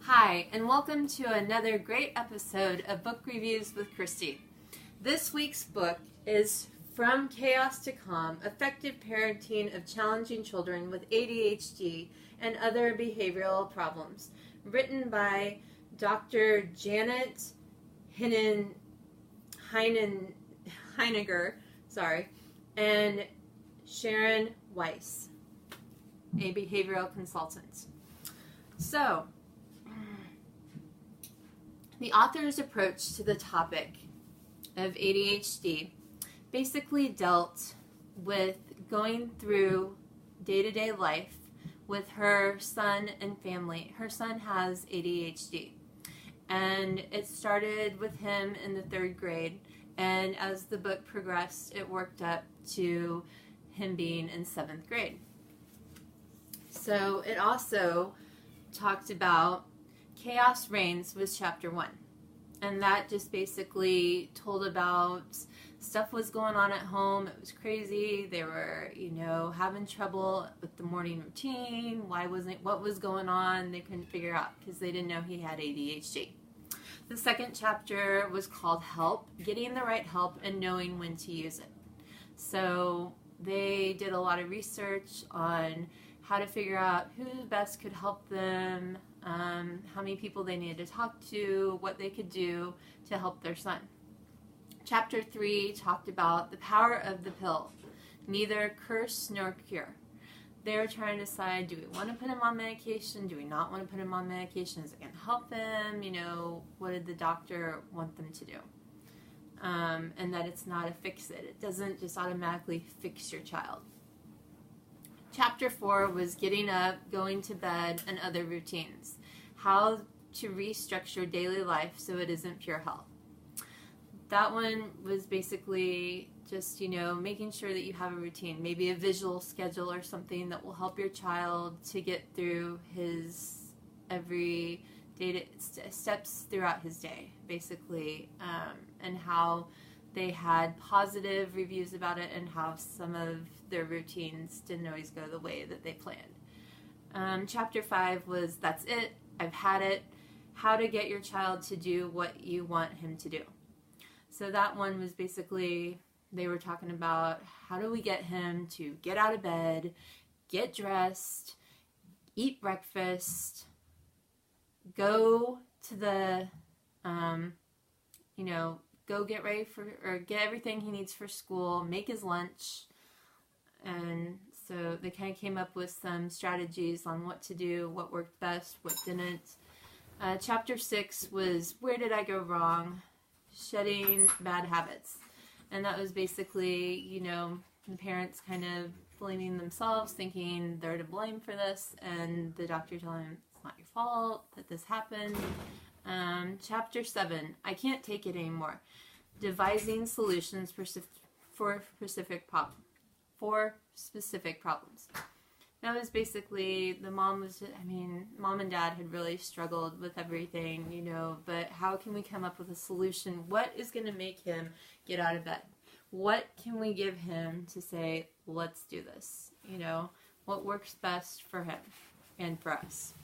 Hi, and welcome to another great episode of Book Reviews with Christy. This week's book is From Chaos to Calm, Effective Parenting of Challenging Children with ADHD and Other Behavioral Problems, written by Dr. Janet Heiniger, and Sharon Weiss, a behavioral consultant. So, the author's approach to the topic of ADHD basically dealt with going through day-to-day life with her son and family. Her son has ADHD, and it started with him in the 3rd grade, and as the book progressed, it worked up to him being in 7th grade. So it also talked about Chaos Reigns was chapter 1, and that just basically told about stuff was going on at home. It was crazy. They were, having trouble with the morning routine. What was going on? They couldn't figure out because they didn't know he had ADHD. The 2nd chapter was called Help, Getting the Right Help and Knowing When to Use it. So they did a lot of research on how to figure out who best could help them, how many people they needed to talk to, what they could do to help their son. Chapter 3 talked about the power of the pill, neither curse nor cure. They were trying to decide, do we want to put him on medication? Do we not want to put him on medication? Is it going to help him? What did the doctor want them to do? And that it's not a fix-it. It doesn't just automatically fix your child. Chapter 4 was getting up, going to bed, and other routines. How to restructure daily life so it isn't pure hell. That one was basically just, making sure that you have a routine, maybe a visual schedule or something that will help your child to get through his every day steps throughout his day, basically, and how they had positive reviews about it and how some of their routines didn't always go the way that they planned. Chapter 5 was That's It, I've Had It, how to get your child to do what you want him to do. So that one was basically, they were talking about how do we get him to get out of bed, get dressed, eat breakfast, go to the, go get ready get everything he needs for school, make his lunch. And so they kind of came up with some strategies on what to do, what worked best, what didn't. Chapter 6 was Where Did I Go Wrong? Shedding Bad Habits. And that was basically, the parents kind of blaming themselves, thinking they're to blame for this, and the doctor telling them it's not your fault that this happened. Chapter 7, I Can't Take It Anymore. Devising solutions for specific problems. That was basically, mom and dad had really struggled with everything, but how can we come up with a solution? What is going to make him get out of bed? What can we give him to say, let's do this? What works best for him and for us?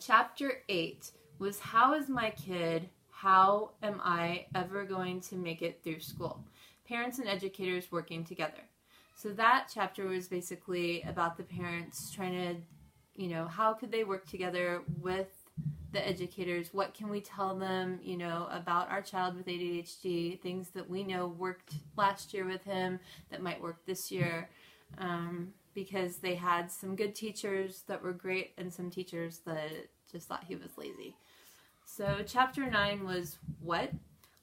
Chapter 8 was How is my kid? How am I ever going to make it through school? Parents and educators working together. So that chapter was basically about the parents trying to, how could they work together with the educators? What can we tell them, about our child with ADHD, things that we know worked last year with him that might work this year, because they had some good teachers that were great and some teachers that just thought he was lazy. So chapter 9 was What?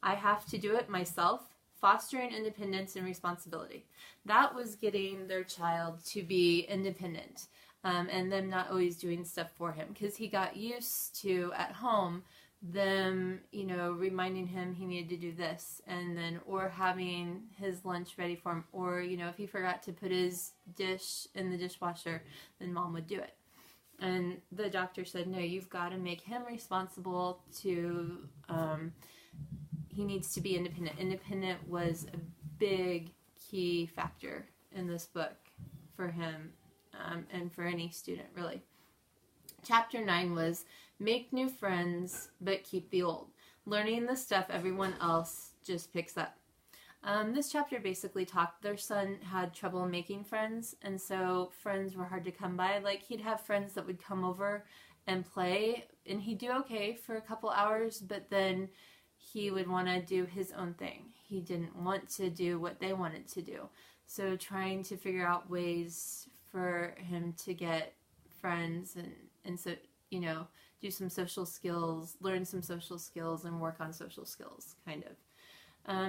I Have to Do It Myself. Fostering independence and responsibility. That was getting their child to be independent, and them not always doing stuff for him, because he got used to at home them, reminding him he needed to do this, and then or having his lunch ready for him, or if he forgot to put his dish in the dishwasher, then mom would do it. And the doctor said, no, you've got to make him responsible to. He needs to be independent. Independent was a big key factor in this book for him, and for any student, really. Chapter 9 was make new friends, but keep the old. Learning the stuff everyone else just picks up. This chapter basically their son had trouble making friends, and so friends were hard to come by. Like, he'd have friends that would come over and play, and he'd do okay for a couple hours, but then he would want to do his own thing. He didn't want to do what they wanted to do. So trying to figure out ways for him to get friends and so, you know, do some social skills, learn some social skills, and work on social skills, kind of.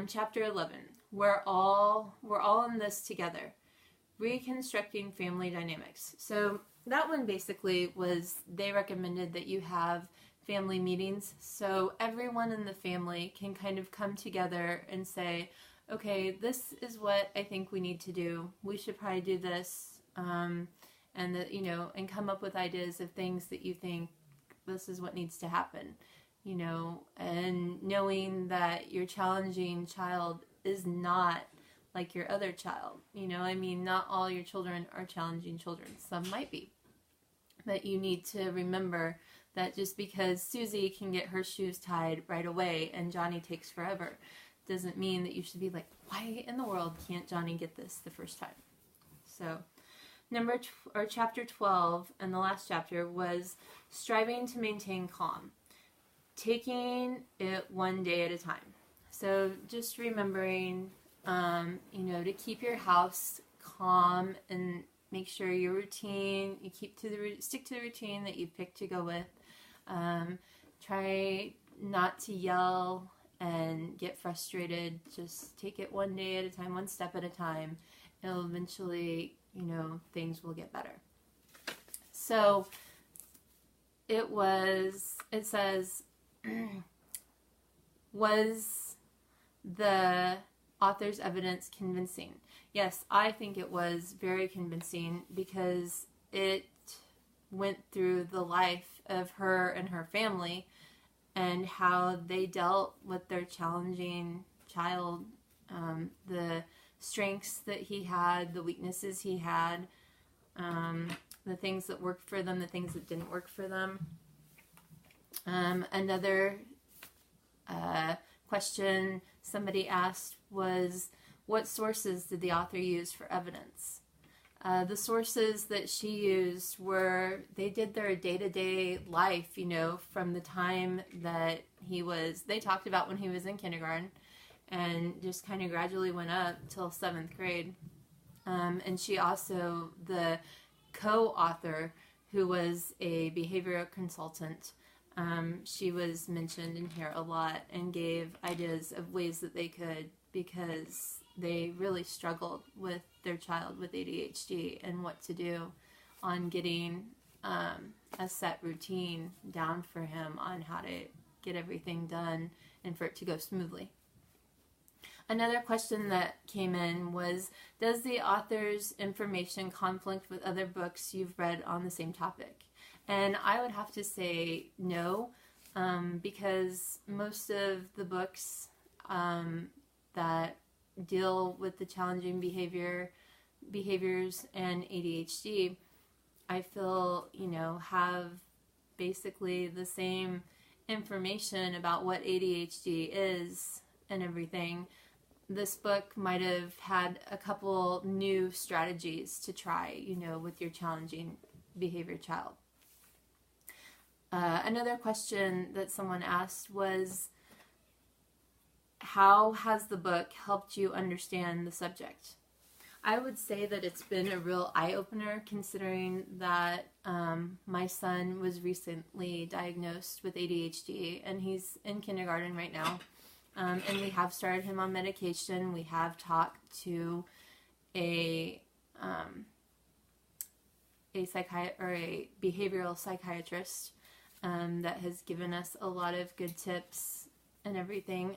Chapter 11, we're all in this together. Reconstructing family dynamics. So that one basically was, they recommended that you have family meetings so everyone in the family can kind of come together and say, okay, this is what I think we need to do. We should probably do this, and that, you know, and come up with ideas of things that you think this is what needs to happen. You know, and knowing that your challenging child is not like your other child. You know, I mean, not all your children are challenging children. Some might be. But you need to remember that just because Susie can get her shoes tied right away and Johnny takes forever, doesn't mean that you should be like, why in the world can't Johnny get this the first time? So, chapter 12, and the last chapter, was striving to maintain calm. Taking it one day at a time. So just remembering, you know, to keep your house calm and make sure your routine, you stick to the routine that you picked to go with. Try not to yell and get frustrated. Just take it one day at a time, one step at a time. And eventually, you know, things will get better. So it says, was the author's evidence convincing? Yes, I think it was very convincing because it went through the life of her and her family and how they dealt with their challenging child, the strengths that he had, the weaknesses he had, the things that worked for them, the things that didn't work for them. Another question somebody asked was, what sources did the author use for evidence? The sources that she used they did their day-to-day life, you know, from the time that they talked about when he was in kindergarten and just kind of gradually went up till 7th grade. And she also, the co-author, who was a behavioral consultant, she was mentioned in here a lot and gave ideas of ways that they could, because they really struggled with their child with ADHD and what to do on getting a set routine down for him on how to get everything done and for it to go smoothly. Another question that came in was, does the author's information conflict with other books you've read on the same topic? And I would have to say no, because most of the books that deal with the challenging behaviors and ADHD, I feel, you know, have basically the same information about what ADHD is and everything. This book might have had a couple new strategies to try, you know, with your challenging behavior child. Another question that someone asked was, how has the book helped you understand the subject? I would say that it's been a real eye-opener, considering that my son was recently diagnosed with ADHD, and he's in kindergarten right now. And we have started him on medication. We have talked to a behavioral psychiatrist that has given us a lot of good tips and everything.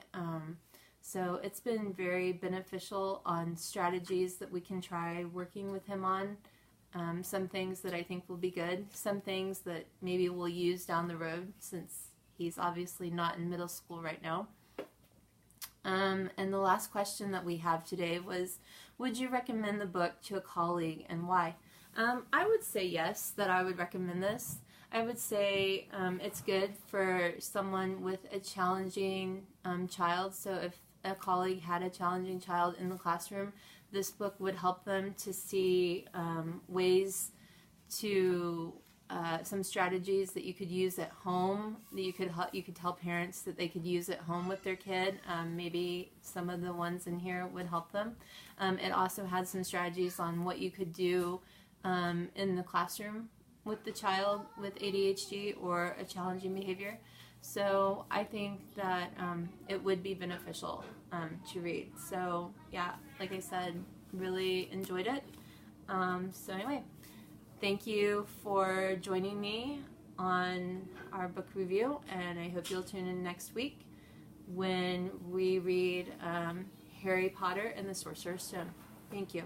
So it's been very beneficial on strategies that we can try working with him on. Some things that I think will be good. Some things that maybe we'll use down the road, since he's obviously not in middle school right now. And the last question that we have today was, would you recommend the book to a colleague and why? I would say yes, that I would recommend this. I would say it's good for someone with a challenging child. So if a colleague had a challenging child in the classroom, this book would help them to see ways to some strategies that you could use at home, that you could tell parents that they could use at home with their kid. Maybe some of the ones in here would help them. It also had some strategies on what you could do in the classroom with the child with ADHD or a challenging behavior. So I think that it would be beneficial to read. So yeah, like I said, really enjoyed it. So anyway, thank you for joining me on our book review, and I hope you'll tune in next week when we read Harry Potter and the Sorcerer's Stone. Thank you.